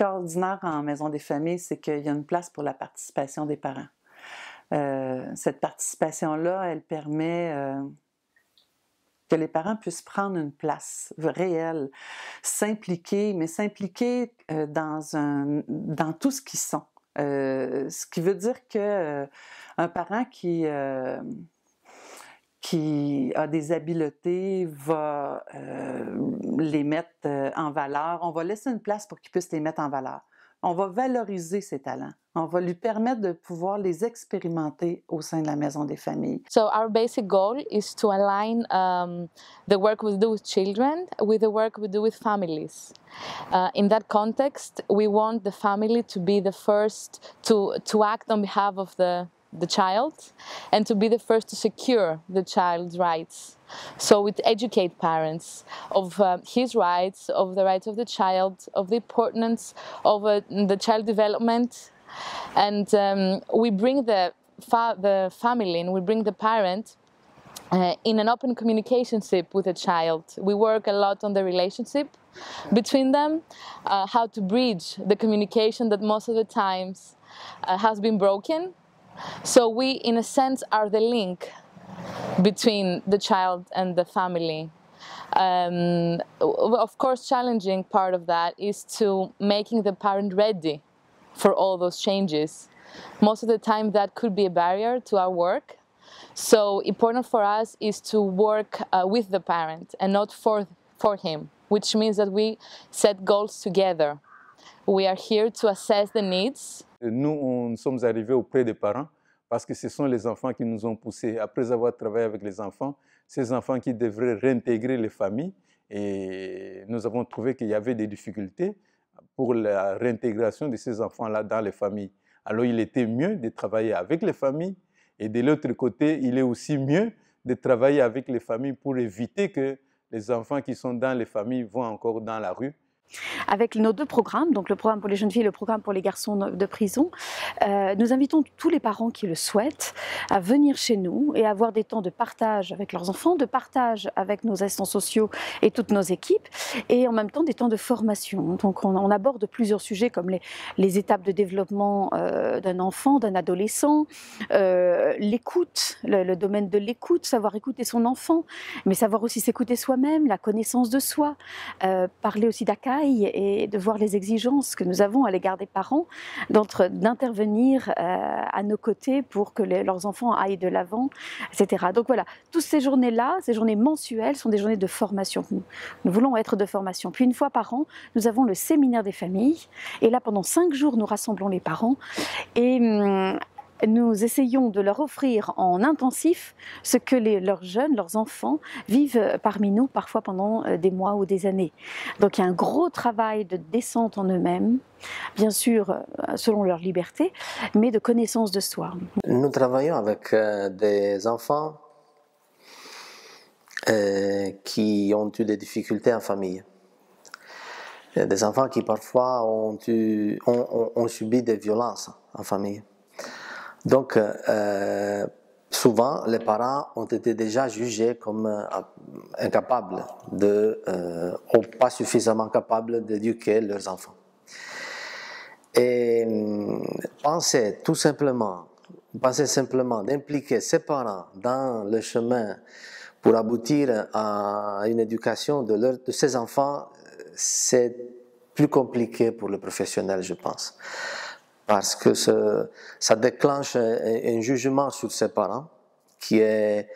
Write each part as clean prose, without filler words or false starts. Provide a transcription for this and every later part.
extraordinaire en maison des familles, c'est qu'il y a une place pour la participation des parents. Cette participation-là, elle permet que les parents puissent prendre une place réelle, s'impliquer, mais s'impliquer dans tout ce qu'ils sont. Ce qui veut dire que un parent qui a des habiletés va les mettre en valeur. On va laisser une place pour qu'ils puissent les mettre en valeur. On va valoriser ses talents. On va lui permettre de pouvoir les expérimenter au sein de la maison des familles. So our basic goal is to align the work we do with children with the work we do with families. In that context, we want the family to be the first to act on behalf of the child and to be the first to secure the child's rights. So we educate parents of his rights, of the rights of the child, of the importance of the child development, and we bring the family and we bring the parent in an open communicationship with the child. We work a lot on the relationship between them, how to bridge the communication that most of the times has been broken. So we, in a sense, are the link between the child and the family. Of course, challenging part of that is to making the parent ready for all those changes. Most of the time that could be a barrier to our work. So important for us is to work with the parent and not for him, which means that we set goals together. We are here to assess the needs. Nous sommes arrivés auprès des parents parce que ce sont les enfants qui nous ont poussés. Après avoir travaillé avec les enfants, ces enfants qui devraient réintégrer les familles, et nous avons trouvé qu'il y avait des difficultés pour la réintégration de ces enfants-là dans les familles. Alors il était mieux de travailler avec les familles, et de l'autre côté, il est aussi mieux de travailler avec les familles pour éviter que les enfants qui sont dans les familles vont encore dans la rue. Avec nos deux programmes, donc le programme pour les jeunes filles et le programme pour les garçons de prison, nous invitons tous les parents qui le souhaitent à venir chez nous et avoir des temps de partage avec leurs enfants, de partage avec nos assistants sociaux et toutes nos équipes, et en même temps des temps de formation. Donc on aborde plusieurs sujets comme les étapes de développement d'un enfant, d'un adolescent, l'écoute, le domaine de l'écoute, savoir écouter son enfant, mais savoir aussi s'écouter soi-même, la connaissance de soi, parler aussi d'accueil et de voir les exigences que nous avons à l'égard des parents, d'intervenir à nos côtés pour que leurs enfants aillent de l'avant, etc. Donc voilà, toutes ces journées-là, ces journées mensuelles sont des journées de formation. Nous voulons être de formation. Puis une fois par an, nous avons le séminaire des familles, et là pendant 5 jours, nous rassemblons les parents et nous essayons de leur offrir en intensif ce que leurs jeunes, leurs enfants vivent parmi nous, parfois pendant des mois ou des années. Donc il y a un gros travail de descente en eux-mêmes, bien sûr selon leur liberté, mais de connaissance de soi. Nous travaillons avec des enfants qui ont eu des difficultés en famille. Des enfants qui parfois ont subi des violences en famille. Donc, souvent, les parents ont été déjà jugés comme incapables ou pas suffisamment capables d'éduquer leurs enfants. Et penser simplement d'impliquer ces parents dans le chemin pour aboutir à une éducation de ces enfants, c'est plus compliqué pour le professionnel, je pense. Parce que ça déclenche un jugement sur ses parents qui est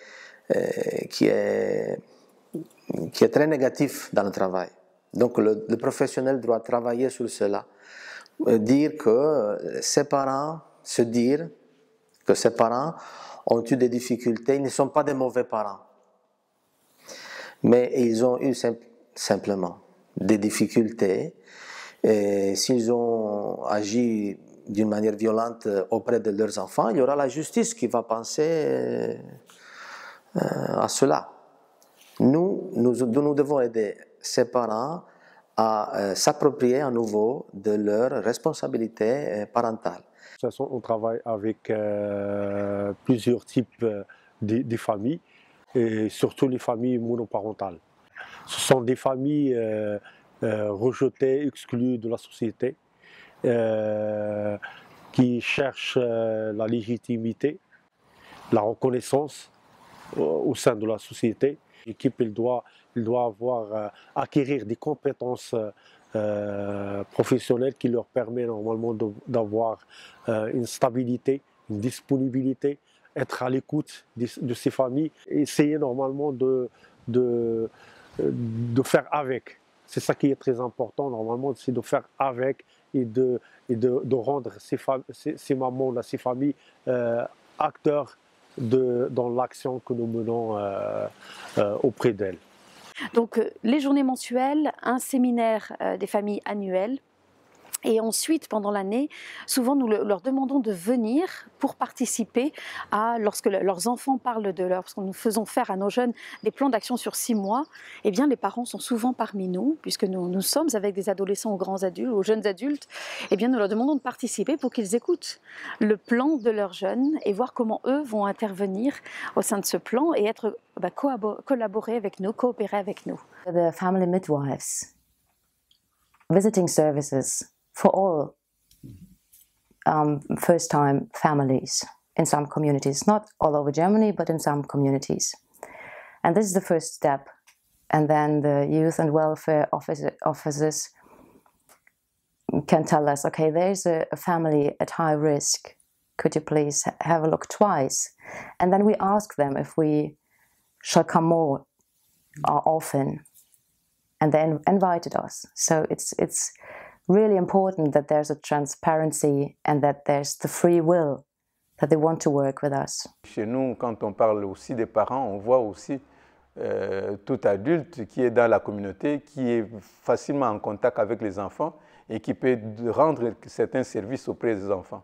très négatif dans le travail. Donc le professionnel doit travailler sur cela, dire que ses parents ont eu des difficultés, ils ne sont pas des mauvais parents, mais ils ont eu simplement des difficultés, et s'ils ont agi d'une manière violente auprès de leurs enfants, il y aura la justice qui va penser à cela. Nous devons aider ces parents à s'approprier à nouveau de leurs responsabilités parentales. De toute façon, on travaille avec plusieurs types de familles, et surtout les familles monoparentales. Ce sont des familles rejetées, exclues de la société, qui cherchent la légitimité, la reconnaissance au sein de la société. L'équipe, elle doit acquérir des compétences professionnelles qui leur permettent normalement d'avoir une stabilité, une disponibilité, être à l'écoute de ces familles, essayer normalement de faire avec. C'est ça qui est très important normalement, c'est de faire avec et de rendre ces mamans, ces familles acteurs dans l'action que nous menons auprès d'elles. Donc les journées mensuelles, un séminaire des familles annuel. Et ensuite, pendant l'année, souvent nous leur demandons de venir pour participer à, lorsque leurs enfants parlent de lorsque nous faisons faire à nos jeunes des plans d'action sur 6 mois, eh bien les parents sont souvent parmi nous, puisque nous sommes avec des adolescents aux grands adultes, aux jeunes adultes, eh bien nous leur demandons de participer pour qu'ils écoutent le plan de leurs jeunes et voir comment eux vont intervenir au sein de ce plan et être collaborer avec nous, coopérer avec nous. The family midwives, visiting services for all first-time families in some communities, not all over Germany, but in some communities. And this is the first step. And then the youth and welfare officers can tell us, okay, there's a family at high risk. Could you please have a look twice? And then we ask them if we shall come more often. And they invited us. So it's really important that there's a transparency and that there's the free will, that they want to work with us. Chez nous, quand on parle aussi des parents, on voit aussi tout adulte qui est dans la communauté, qui est facilement en contact avec les enfants et qui peut rendre certains services auprès des enfants.